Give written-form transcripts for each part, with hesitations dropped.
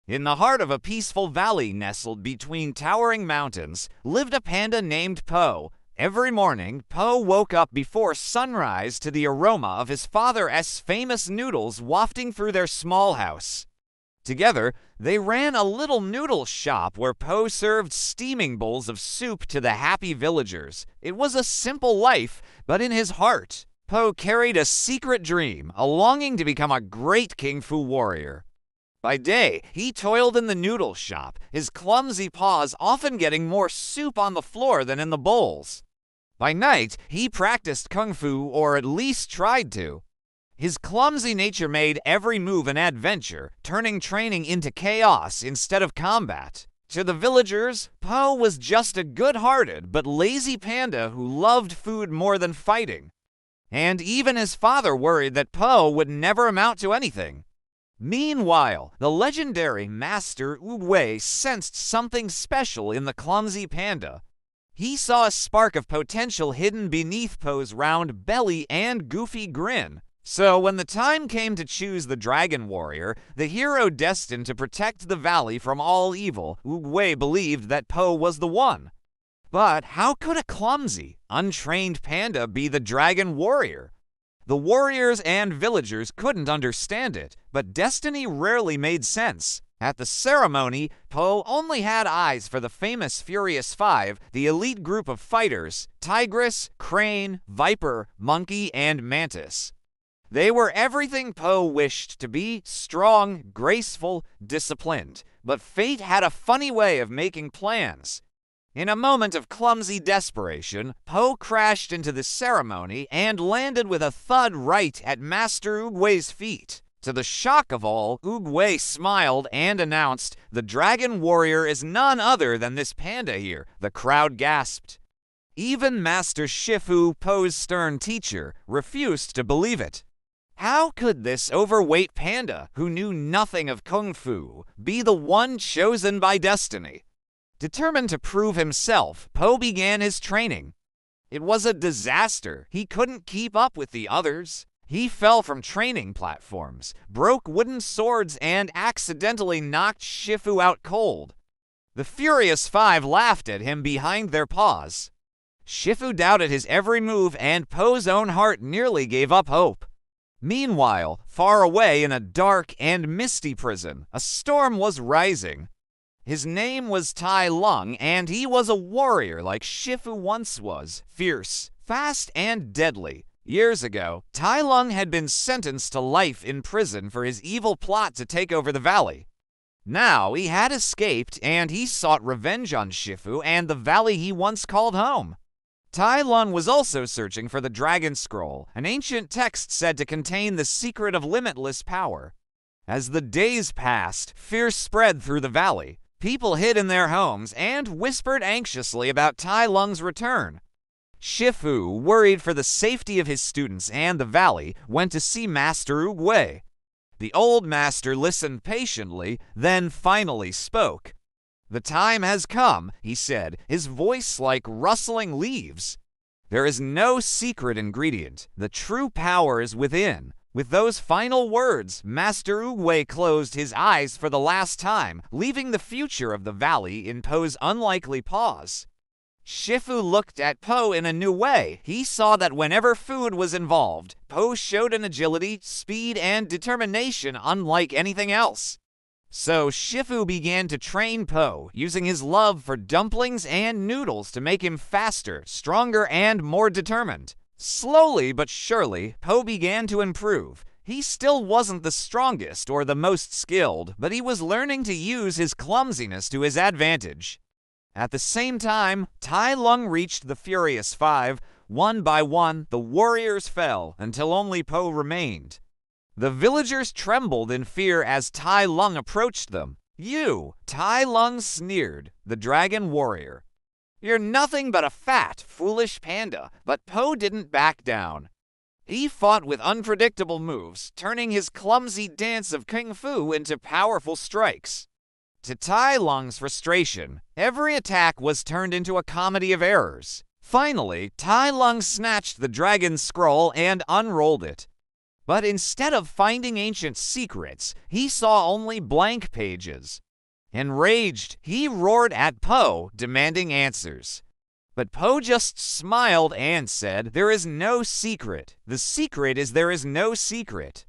In the heart of a peaceful valley nestled between towering mountains lived a panda named Po. Every morning, Po woke up before sunrise to the aroma of his father's famous noodles wafting through their small house. Together, they ran a little noodle shop where Po served steaming bowls of soup to the happy villagers. It was a simple life, but in his heart, Po carried a secret dream, a longing to become a great Kung Fu warrior. By day, he toiled in the noodle shop, his clumsy paws often getting more soup on the floor than in the bowls. By night, he practiced Kung Fu, or at least tried to. His clumsy nature made every move an adventure, turning training into chaos instead of combat. To the villagers, Po was just a good-hearted but lazy panda who loved food more than fighting. And even his father worried that Po would never amount to anything. Meanwhile, the legendary Master Oogway sensed something special in the clumsy panda. He saw a spark of potential hidden beneath Po's round belly and goofy grin. So when the time came to choose the Dragon Warrior, the hero destined to protect the valley from all evil, Oogway believed that Po was the one. But how could a clumsy, untrained panda be the Dragon Warrior? The warriors and villagers couldn't understand it, but destiny rarely made sense. At the ceremony, Po only had eyes for the famous Furious Five, the elite group of fighters: Tigress, Crane, Viper, Monkey, and Mantis. They were everything Po wished to be: strong, graceful, disciplined. But fate had a funny way of making plans. In a moment of clumsy desperation, Po crashed into the ceremony and landed with a thud right at Master Oogway's feet. To the shock of all, Oogway smiled and announced, "The Dragon Warrior is none other than this panda here." The crowd gasped. Even Master Shifu, Po's stern teacher, refused to believe it. How could this overweight panda, who knew nothing of Kung Fu, be the one chosen by destiny? Determined to prove himself, Po began his training. It was a disaster. He couldn't keep up with the others. He fell from training platforms, broke wooden swords, and accidentally knocked Shifu out cold. The Furious Five laughed at him behind their paws. Shifu doubted his every move, and Po's own heart nearly gave up hope. Meanwhile, far away in a dark and misty prison, a storm was rising. His name was Tai Lung, and he was a warrior like Shifu once was, fierce, fast, and deadly. Years ago, Tai Lung had been sentenced to life in prison for his evil plot to take over the valley. Now he had escaped, and he sought revenge on Shifu and the valley he once called home. Tai Lung was also searching for the Dragon Scroll, an ancient text said to contain the secret of limitless power. As the days passed, fear spread through the valley. People hid in their homes and whispered anxiously about Tai Lung's return. Shifu, worried for the safety of his students and the valley, went to see Master Oogway. The old master listened patiently, then finally spoke. "The time has come," he said, his voice like rustling leaves. "There is no secret ingredient. The true power is within." With those final words, Master Oogway closed his eyes for the last time, leaving the future of the valley in Po's unlikely paws. Shifu looked at Po in a new way. He saw that whenever food was involved, Po showed an agility, speed, and determination unlike anything else. So Shifu began to train Po, using his love for dumplings and noodles to make him faster, stronger, and more determined. Slowly but surely, Po began to improve. He still wasn't the strongest or the most skilled, but he was learning to use his clumsiness to his advantage. At the same time, Tai Lung reached the Furious Five. One by one, the warriors fell, until only Po remained. The villagers trembled in fear as Tai Lung approached them. "You," Tai Lung sneered, "the Dragon Warrior. You're nothing but a fat, foolish panda." But Po didn't back down. He fought with unpredictable moves, turning his clumsy dance of Kung Fu into powerful strikes. To Tai Lung's frustration, every attack was turned into a comedy of errors. Finally, Tai Lung snatched the Dragon Scroll and unrolled it. But instead of finding ancient secrets, he saw only blank pages. Enraged, he roared at Po, demanding answers. But Po just smiled and said, "There is no secret. The secret is there is no secret."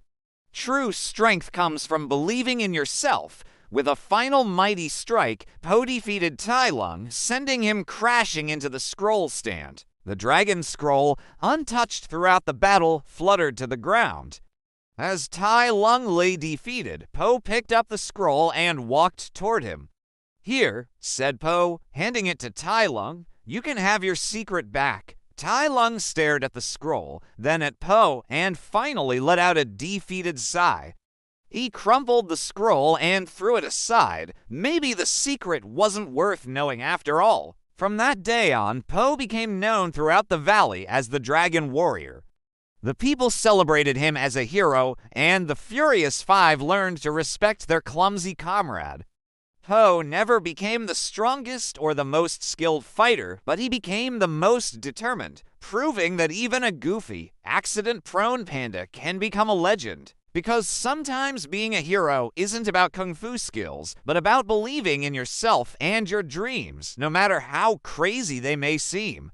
True strength comes from believing in yourself. With a final mighty strike, Po defeated Tai Lung, sending him crashing into the scroll stand. The dragon scroll, untouched throughout the battle, fluttered to the ground. As Tai Lung lay defeated, Po picked up the scroll and walked toward him. "Here," said Po, handing it to Tai Lung, "you can have your secret back." Tai Lung stared at the scroll, then at Po, and finally let out a defeated sigh. He crumpled the scroll and threw it aside. Maybe the secret wasn't worth knowing after all. From that day on, Po became known throughout the valley as the Dragon Warrior. The people celebrated him as a hero, and the Furious Five learned to respect their clumsy comrade. Po never became the strongest or the most skilled fighter, but he became the most determined, proving that even a goofy, accident-prone panda can become a legend. Because sometimes being a hero isn't about kung fu skills, but about believing in yourself and your dreams, no matter how crazy they may seem.